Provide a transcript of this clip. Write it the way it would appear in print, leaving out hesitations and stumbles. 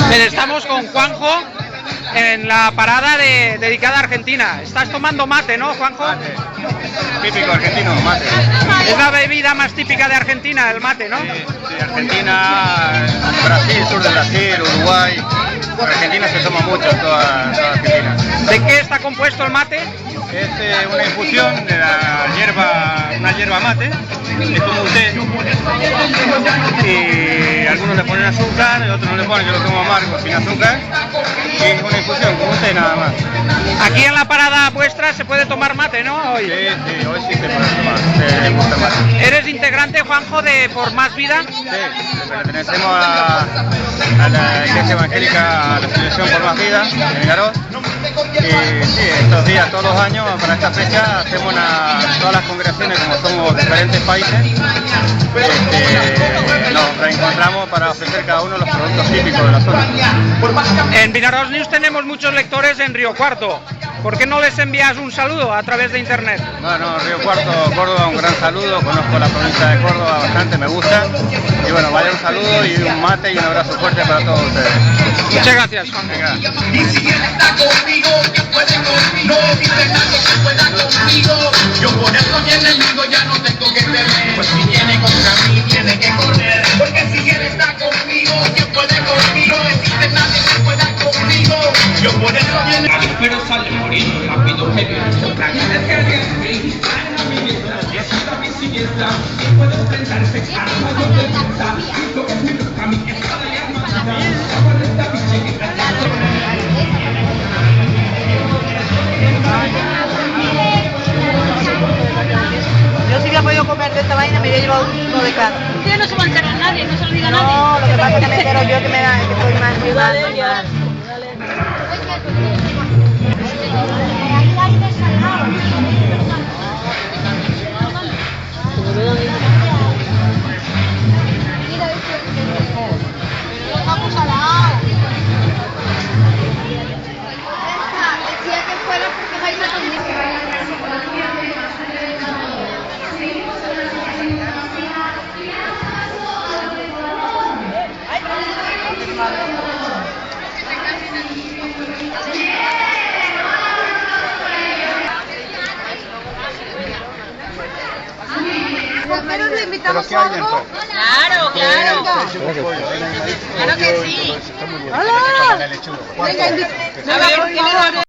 Bien, estamos con Juanjo en la parada dedicada a Argentina. Estás tomando mate, ¿no, Juanjo? Mate. Típico argentino, mate. Es la bebida más típica de Argentina, el mate, ¿no? Sí, Argentina, Brasil, sur de Brasil, Uruguay. Argentina se toma mucho en toda Argentina. ¿De qué está compuesto el mate? Es una infusión de la hierba, una hierba mate, es como un té. Y algunos le ponen azúcar, y otros no le ponen, yo lo tomo amargo, sin azúcar. Y es una infusión, como un té nada más. Aquí en la parada vuestra se puede tomar mate, ¿no? Hoy. Sí, hoy sí se puede tomar, me gusta más. ¿Eres integrante, Juanjo, de Por Más Vida? Sí, pertenecemos a la Iglesia Evangélica, a la Asociación Por Más Vida, en Garot. Y sí, estos días, todos los años, para esta fecha, hacemos todas las congregaciones, como somos diferentes países, nos reencontramos para ofrecer cada uno los productos típicos de la zona. En Vinaroz News tenemos muchos lectores en Río Cuarto. ¿Por qué no les envías un saludo a través de internet? Bueno, Río Cuarto, Córdoba, un gran saludo. Conozco la provincia de Córdoba bastante, me gusta. Y bueno, vaya un saludo y un mate y un abrazo fuerte para todos ustedes. Muchas gracias, Juan. Venga. Y si él está conmigo, que puede conmigo, dice algo que pueda conmigo. Yo por eso mi enemigo ya no tengo que temer. Pues si viene contra mí, tiene que correr. Porque si él está conmigo, que puede conmigo, no existe nadie que pueda conmigo. Yo por eso mi enemigo. Pero sale muriendo rápido que viene. La gracia de mí, a mi vida, y es la bicicleta. Y puedo enfrentarse a la mayor defensa. Lo que es mi a mí es para llamar. Esta bicicleta. Yo si hubiera podido comer de esta vaina me hubiera llevado uno de cada. Ustedes no se va a enterar nadie, no se lo diga a nadie. No, lo que pasa es que me entero yo que estoy más ayudada. ¿Por qué no le invitamos ¿Pero qué hay dentro? Claro, claro. Claro que sí. ¡Hola! La lechuga. Venga,